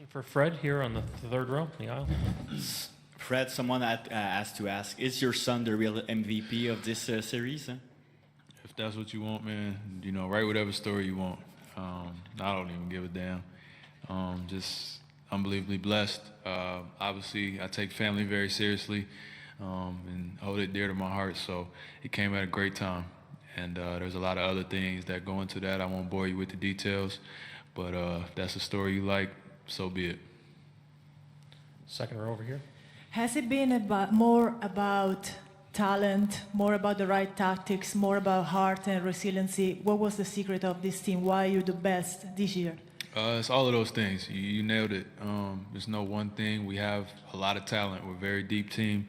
Question for Fred here on the third row, the aisle. Fred, someone asked to ask, is your son the real MVP of this series? If that's what you want, man, you know, write whatever story you want. I don't even give a damn. Just unbelievably blessed. Obviously, I take family very seriously and hold it dear to my heart, so it came at a great time. And there's a lot of other things that go into that. I won't bore you with the details, but if that's a story you like, so be it. Second row over here. Has it been more about talent, more about the right tactics, more about heart and resiliency? What was the secret of this team? Why are you the best this year? It's all of those things. You nailed it. There's no one thing. We have a lot of talent. We're a very deep team.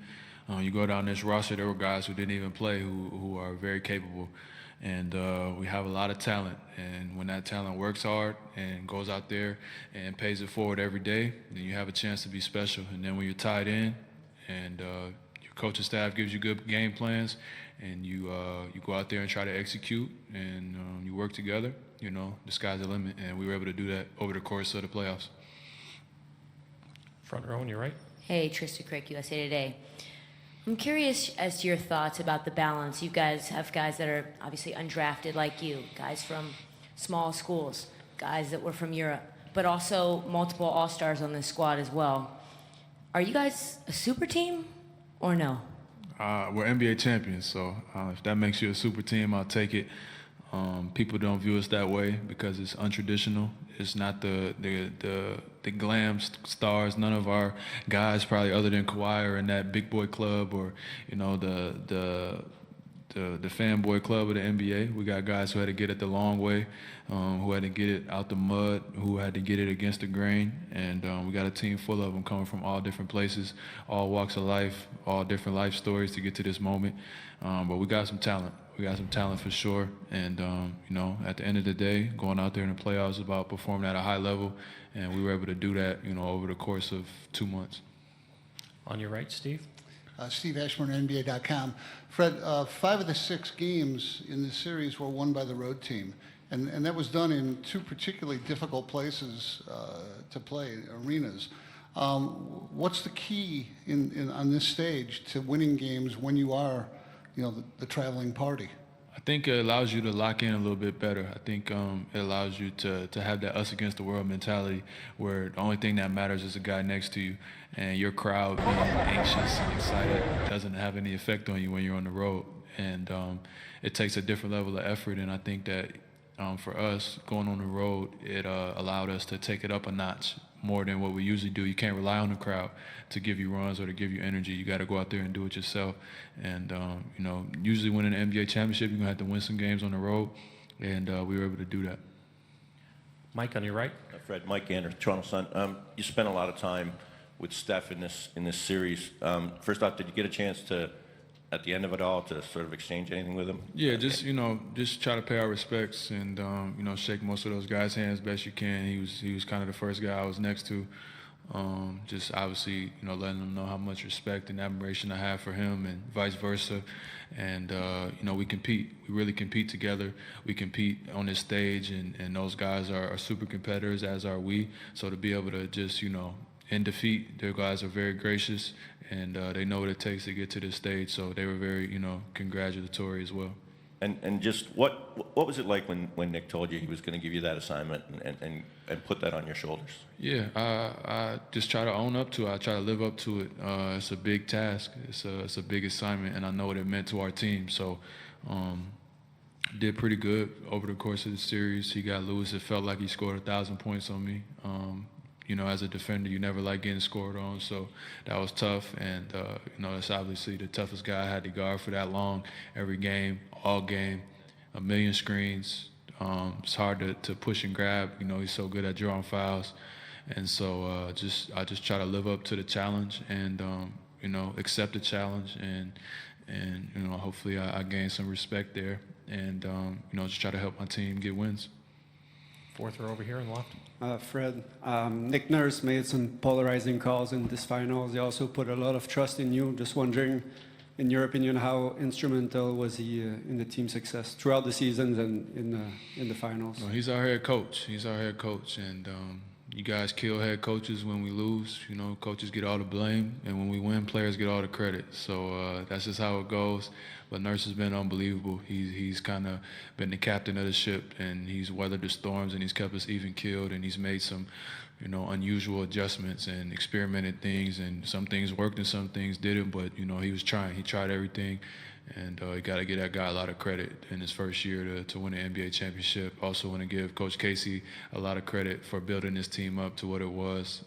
You go down this roster, there were guys who didn't even play who are very capable. And we have a lot of talent. And when that talent works hard and goes out there and pays it forward every day, then you have a chance to be special. And then when you're tied in and your coaching staff gives you good game plans and you go out there and try to execute and you work together, you know, the sky's the limit. And we were able to do that over the course of the playoffs. Front row on your right. Hey, Trista Crick, USA Today. I'm curious as to your thoughts about the balance. You guys have guys that are obviously undrafted like you, guys from small schools, guys that were from Europe, but also multiple all-stars on this squad as well. Are you guys a super team or no? We're NBA champions, so if that makes you a super team, I'll take it. People don't view us that way because it's untraditional. It's not the glam stars. None of our guys, probably other than Kawhi, are in that big boy club or, you know, the fanboy club of the NBA. We got guys who had to get it the long way, who had to get it out the mud, who had to get it against the grain, and we got a team full of them coming from all different places, all walks of life, all different life stories to get to this moment. But we got some talent. We got some talent for sure, and you know, at the end of the day, going out there in the playoffs is about performing at a high level, and we were able to do that, you know, over the course of 2 months. On your right, Steve. Steve Ashburn, NBA.com. Fred, 5 of the 6 games in this series were won by the road team, and that was done in 2 particularly difficult places to play, arenas. What's the key on this stage to winning games when you are, you know, the traveling party? I think it allows you to lock in a little bit better. I think it allows you to have that us against the world mentality where the only thing that matters is the guy next to you, and your crowd being anxious and excited doesn't have any effect on you when you're on the road. And it takes a different level of effort, and I think that for us, going on the road, it allowed us to take it up a notch more than what we usually do. You can't rely on the crowd to give you runs or to give you energy. You got to go out there and do it yourself. And, you know, usually winning an NBA championship, you're going to have to win some games on the road, and we were able to do that. Mike on your right. Fred, Mike Anderson, Toronto Sun. You spent a lot of time with Steph in this series. First off, did you get a chance to, at the end of it all, to sort of exchange anything with him? Yeah, just, you know, just try to pay our respects and, you know, shake most of those guys' hands best you can. He was kind of the first guy I was next to. Just obviously, you know, letting them know how much respect and admiration I have for him and vice versa. And, you know, we compete. We really compete together. We compete on this stage, and those guys are super competitors, as are we. So to be able to just, you know, in defeat, their guys are very gracious, and they know what it takes to get to this stage. So they were very, you know, congratulatory as well. And just what was it like when Nick told you he was going to give you that assignment and put that on your shoulders? Yeah, I just try to own up to it. I try to live up to it. It's a big task. It's a big assignment, and I know what it meant to our team. So did pretty good over the course of the series. He got loose. It felt like he scored 1,000 points on me. You know, as a defender, you never like getting scored on, so that was tough. And, you know, that's obviously the toughest guy I had to guard for that long, every game, all game, 1 million screens. It's hard to push and grab. You know, he's so good at drawing fouls. And so I just try to live up to the challenge and, you know, accept the challenge. And you know, hopefully I gain some respect there and, you know, just try to help my team get wins. Fourth row over here on the left. Fred, Nick Nurse made some polarizing calls in this finals. He also put a lot of trust in you. Just wondering, in your opinion, how instrumental was he in the team's success throughout the seasons and in the finals? Well, he's our head coach. He's our head coach, and You guys kill head coaches when we lose. You know, coaches get all the blame, and when we win, players get all the credit. So that's just how it goes. But Nurse has been unbelievable. He's kind of been the captain of the ship, and he's weathered the storms, and he's kept us even keeled, and he's made some, you know, unusual adjustments and experimented things, and some things worked and some things didn't. But you know, he was trying. He tried everything. And you got to give that guy a lot of credit in his first year to win the NBA championship. Also want to give Coach Casey a lot of credit for building this team up to what it was.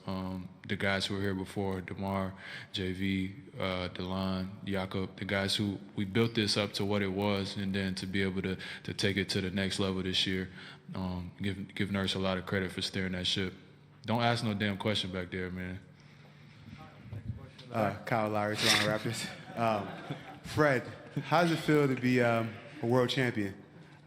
The guys who were here before, DeMar, JV, DeLon, Jakob, the guys who we built this up to what it was, and then to be able to take it to the next level this year. Give Nurse a lot of credit for steering that ship. Don't ask no damn question back there, man. Kyle Lowry, Toronto Raptors. Fred, how does it feel to be a world champion?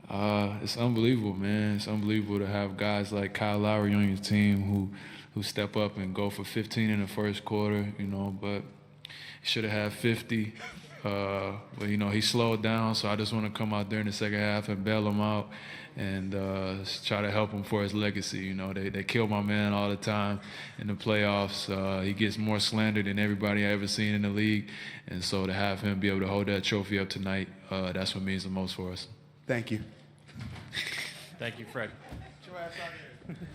It's unbelievable, man. It's unbelievable to have guys like Kyle Lowry on your team who step up and go for 15 in the first quarter, you know, but he should have had 50. But, you know, he slowed down, so I just want to come out there in the second half and bail him out and try to help him for his legacy. You know, they kill my man all the time in the playoffs. He gets more slander than everybody I ever seen in the league. And so to have him be able to hold that trophy up tonight, that's what means the most for us. Thank you. Thank you, Fred. Get your ass out of here.